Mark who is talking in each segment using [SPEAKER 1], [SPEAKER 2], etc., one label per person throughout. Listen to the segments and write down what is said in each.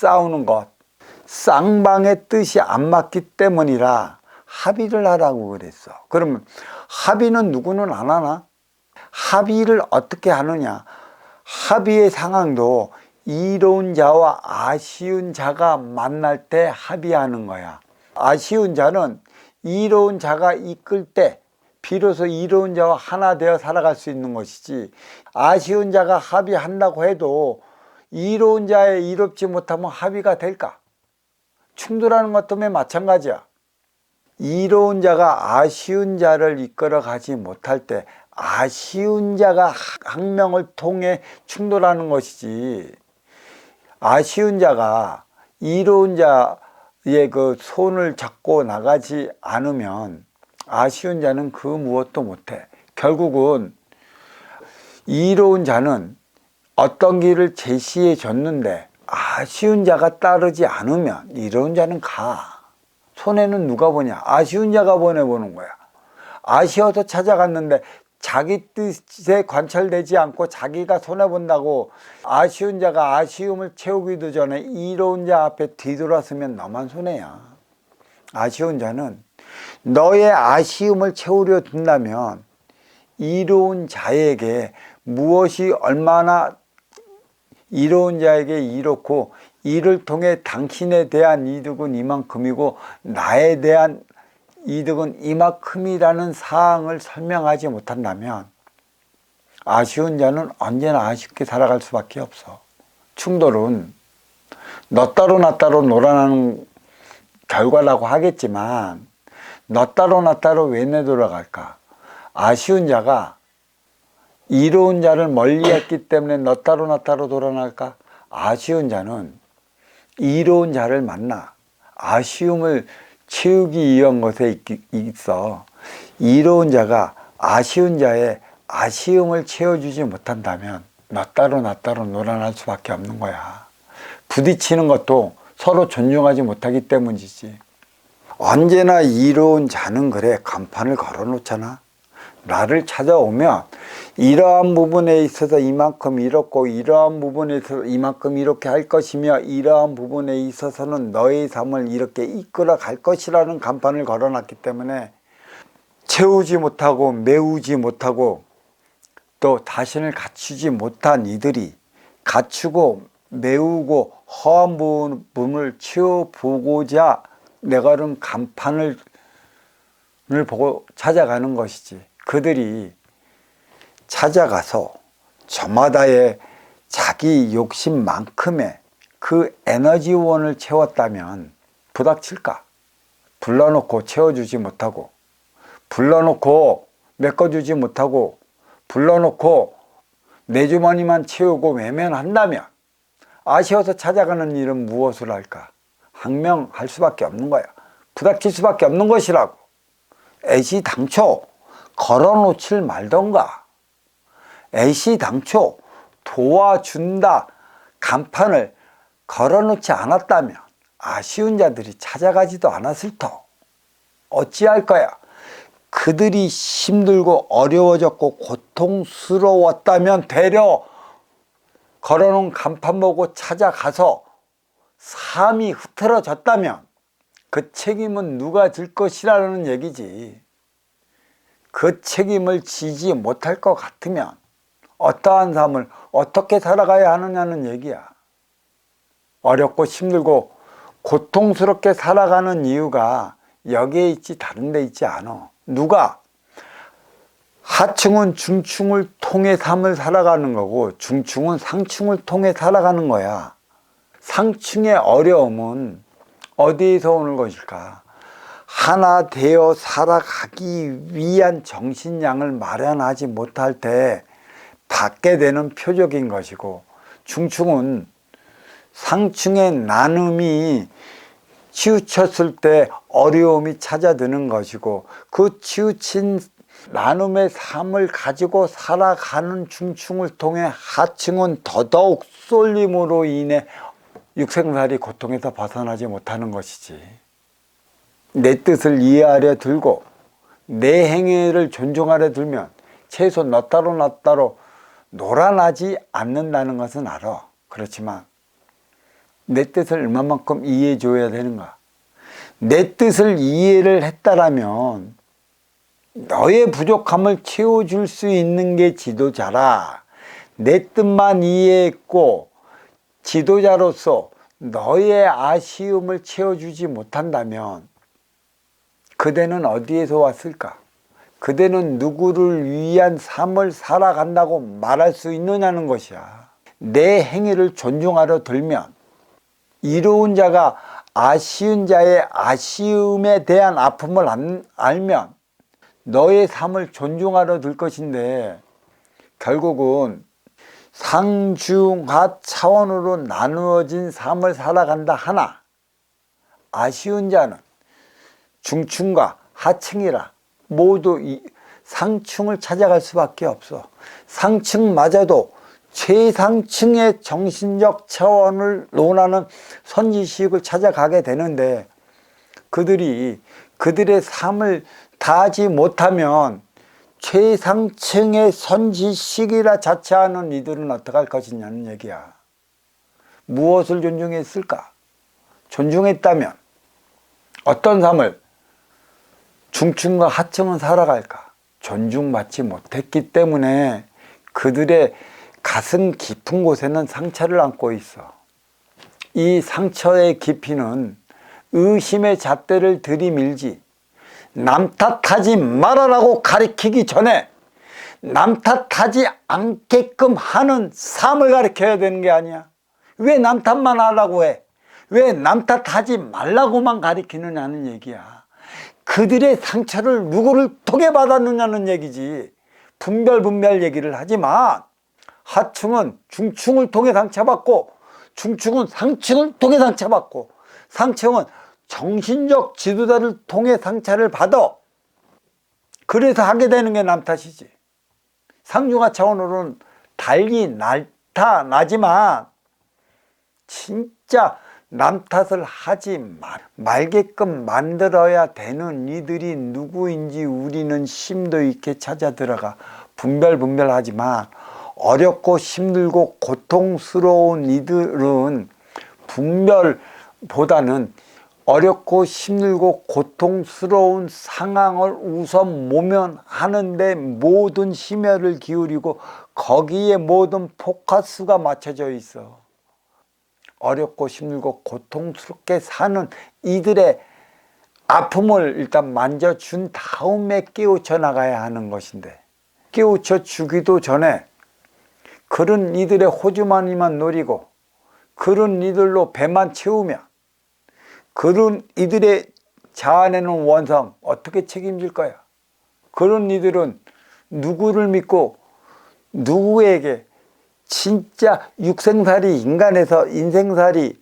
[SPEAKER 1] 싸우는 것, 쌍방의 뜻이 안 맞기 때문이라 합의를 하라고 그랬어. 그러면 합의는 누구는 안 하나? 합의를 어떻게 하느냐? 합의의 상황도 이로운 자와 아쉬운 자가 만날 때 합의하는 거야. 아쉬운 자는 이로운 자가 이끌 때 비로소 이로운 자와 하나 되어 살아갈 수 있는 것이지, 아쉬운 자가 합의한다고 해도 이로운 자에 이롭지 못하면 합의가 될까? 충돌하는 것 때문에 마찬가지야. 이로운 자가 아쉬운 자를 이끌어 가지 못할 때 아쉬운 자가 한 명을 통해 충돌하는 것이지, 아쉬운 자가 이로운 자의 그 손을 잡고 나가지 않으면 아쉬운 자는 그 무엇도 못해. 결국은 이로운 자는 어떤 길을 제시해 줬는데 아쉬운 자가 따르지 않으면 이로운 자는 가. 손해는 누가 보냐? 아쉬운 자가 보내보는 거야. 아쉬워서 찾아갔는데 자기 뜻에 관철되지 않고 자기가 손해본다고 아쉬운 자가 아쉬움을 채우기도 전에 이로운 자 앞에 뒤돌아서면 너만 손해야. 아쉬운 자는 너의 아쉬움을 채우려 든다면 이로운 자에게 무엇이 얼마나 이로운 자에게 이롭고 이를 통해 당신에 대한 이득은 이만큼이고 나에 대한 이득은 이만큼이라는 사항을 설명하지 못한다면 아쉬운 자는 언제나 아쉽게 살아갈 수밖에 없어. 충돌은 너 따로 나 따로 놀아나는 결과라고 하겠지만 너 따로 나 따로 왜 내돌아갈까? 아쉬운 자가 이로운 자를 멀리했기 때문에 너 따로 나 따로 돌아날까? 아쉬운 자는 이로운 자를 만나 아쉬움을 채우기 위한 것에 있어. 이로운 자가 아쉬운 자의 아쉬움을 채워주지 못한다면 너 따로 나 따로 놀아날 수밖에 없는 거야. 부딪히는 것도 서로 존중하지 못하기 때문이지. 언제나 이로운 자는 그래 간판을 걸어 놓잖아. 나를 찾아오면 이러한 부분에 있어서 이만큼 이렇고 이러한 부분에 있어서 이만큼 이렇게 할 것이며 이러한 부분에 있어서는 너의 삶을 이렇게 이끌어 갈 것이라는 간판을 걸어놨기 때문에 채우지 못하고 메우지 못하고 또 자신을 갖추지 못한 이들이 갖추고 메우고 허한 부분을 채워보고자 내가 그런 간판을 보고 찾아가는 것이지. 그들이 찾아가서 저마다의 자기 욕심만큼의 그 에너지원을 채웠다면 부닥칠까? 불러놓고 채워주지 못하고, 불러놓고 메꿔주지 못하고, 불러놓고 내 주머니만 채우고 외면한다면 아쉬워서 찾아가는 일은 무엇을 할까? 항명할 수밖에 없는 거야. 부닥칠 수밖에 없는 것이라고. 애시당초 걸어놓질 말던가, 애시당초 도와준다 간판을 걸어놓지 않았다면 아쉬운 자들이 찾아가지도 않았을 터. 어찌할 거야? 그들이 힘들고 어려워졌고 고통스러웠다면 되려 걸어놓은 간판 보고 찾아가서 삶이 흐트러졌다면 그 책임은 누가 질 것이라는 얘기지. 그 책임을 지지 못할 것 같으면 어떠한 삶을 어떻게 살아가야 하느냐는 얘기야. 어렵고 힘들고 고통스럽게 살아가는 이유가 여기에 있지 다른 데 있지 않아. 누가? 하층은 중층을 통해 삶을 살아가는 거고 중층은 상층을 통해 살아가는 거야. 상층의 어려움은 어디에서 오는 것일까? 하나 되어 살아가기 위한 정신량을 마련하지 못할 때 받게 되는 표적인 것이고, 중층은 상층의 나눔이 치우쳤을 때 어려움이 찾아드는 것이고, 그 치우친 나눔의 삶을 가지고 살아가는 중층을 통해 하층은 더더욱 쏠림으로 인해 육생살이 고통에서 벗어나지 못하는 것이지. 내 뜻을 이해하려 들고 내 행위를 존중하려 들면 최소 너 따로 나 따로 놀아나지 않는다는 것은 알아. 그렇지만 내 뜻을 얼마만큼 이해해 줘야 되는가? 내 뜻을 이해를 했다라면 너의 부족함을 채워줄 수 있는 게 지도자라. 내 뜻만 이해했고 지도자로서 너의 아쉬움을 채워주지 못한다면 그대는 어디에서 왔을까? 그대는 누구를 위한 삶을 살아간다고 말할 수 있느냐는 것이야. 내 행위를 존중하려 들면 이로운 자가 아쉬운 자의 아쉬움에 대한 아픔을 알면 너의 삶을 존중하려 들 것인데 결국은 상중하 차원으로 나누어진 삶을 살아간다 하나 아쉬운 자는 중층과 하층이라 모두 상층을 찾아갈 수밖에 없어. 상층마저도 최상층의 정신적 차원을 논하는 선지식을 찾아가게 되는데 그들의 삶을 다하지 못하면 최상층의 선지식이라 자처하는 이들은 어떡할 것이냐는 얘기야. 무엇을 존중했을까? 존중했다면 어떤 삶을 중층과 하층은 살아갈까? 존중받지 못했기 때문에 그들의 가슴 깊은 곳에는 상처를 안고 있어. 이 상처의 깊이는 의심의 잣대를 들이밀지 남 탓하지 말아라고 가리키기 전에 남 탓하지 않게끔 하는 삶을 가르쳐야 되는 게 아니야. 왜 남 탓만 하라고 해? 왜 남 탓하지 말라고만 가리키느냐는 얘기야. 그들의 상처를 누구를 통해 받았느냐는 얘기지. 분별 얘기를 하지만 하층은 중층을 통해 상처받고 중층은 상층을 통해 상처받고 상층은 정신적 지도자를 통해 상처를 받아. 그래서 하게 되는 게 남 탓이지. 상중하 차원으로는 달리 나타나지만 진짜 남 탓을 하지 말게끔 만들어야 되는 이들이 누구인지 우리는 심도 있게 찾아 들어가 분별하지만 어렵고 힘들고 고통스러운 이들은 분별보다는 어렵고 힘들고 고통스러운 상황을 우선 모면하는 데 모든 심혈을 기울이고 거기에 모든 포커스가 맞춰져 있어. 어렵고 힘들고 고통스럽게 사는 이들의 아픔을 일단 만져준 다음에 깨우쳐 나가야 하는 것인데 깨우쳐 주기도 전에 그런 이들의 호주머니만 노리고 그런 이들로 배만 채우며 그런 이들의 자아내는 원성 어떻게 책임질 거야? 그런 이들은 누구를 믿고 누구에게 진짜 육생살이 인간에서 인생살이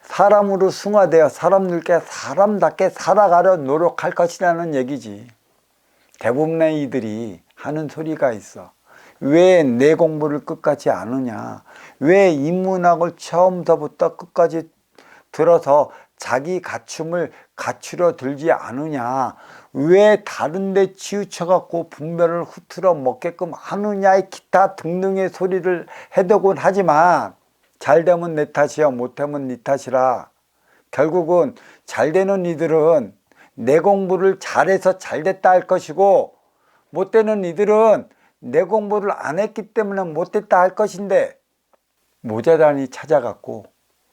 [SPEAKER 1] 사람으로 승화되어 사람들께 사람답게 살아가려 노력할 것이라는 얘기지. 대부분의 이들이 하는 소리가 있어. 왜 내 공부를 끝까지 안 하냐? 왜 인문학을 처음부터 끝까지 들어서 자기 갖춤을 갖추려 들지 않으냐? 왜 다른 데 치우쳐 갖고 분별을 흐트러 먹게끔 하느냐의 기타 등등의 소리를 해대곤 하지만 잘되면 내 탓이야 못되면 네 탓이라. 결국은 잘되는 이들은 내 공부를 잘해서 잘됐다 할 것이고 못되는 이들은 내 공부를 안 했기 때문에 못됐다 할 것인데 모자란이 찾아갔고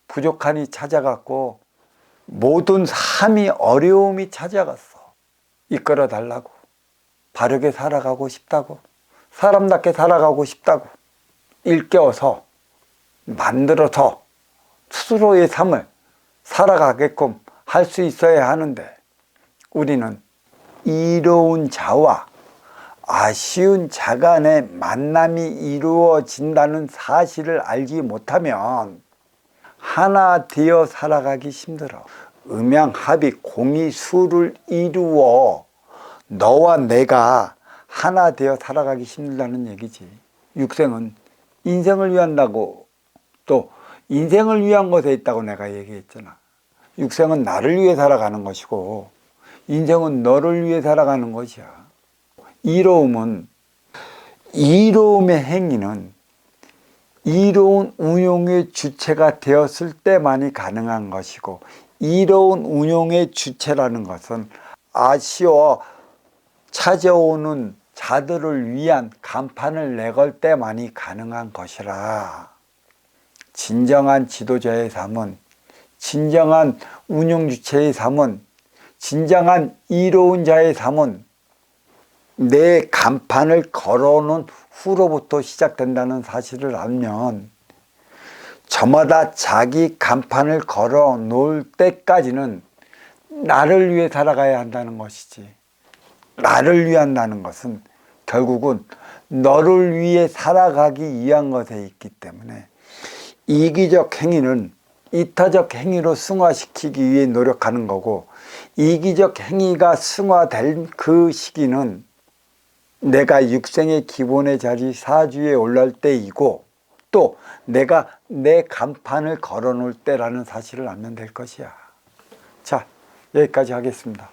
[SPEAKER 1] 부족하니 찾아갔고 모든 삶이 어려움이 찾아갔어. 이끌어 달라고 바르게 살아가고 싶다고 사람답게 살아가고 싶다고 일깨워서 만들어서 스스로의 삶을 살아가게끔 할 수 있어야 하는데 우리는 이로운 자와 아쉬운 자 간의 만남이 이루어진다는 사실을 알지 못하면 하나 되어 살아가기 힘들어. 음양합의 공의수를 이루어 너와 내가 하나 되어 살아가기 힘들다는 얘기지. 육생은 인생을 위한다고 또 인생을 위한 것에 있다고 내가 얘기했잖아. 육생은 나를 위해 살아가는 것이고 인생은 너를 위해 살아가는 것이야. 이로움의 행위는 이로운 운용의 주체가 되었을 때만이 가능한 것이고, 이로운 운용의 주체라는 것은 아쉬워 찾아오는 자들을 위한 간판을 내걸 때만이 가능한 것이라. 진정한 지도자의 삶은, 진정한 운용주체의 삶은, 진정한 이로운 자의 삶은 내 간판을 걸어놓은 후로부터 시작된다는 사실을 알면, 저마다 자기 간판을 걸어 놓을 때까지는 나를 위해 살아가야 한다는 것이지, 나를 위한다는 것은 결국은 너를 위해 살아가기 위한 것에 있기 때문에, 이기적 행위는 이타적 행위로 승화시키기 위해 노력하는 거고, 이기적 행위가 승화될 그 시기는 내가 육생의 기본의 자리 사주에 올라올 때이고, 또 내가 내 간판을 걸어 놓을 때라는 사실을 알면 될 것이야. 자, 여기까지 하겠습니다.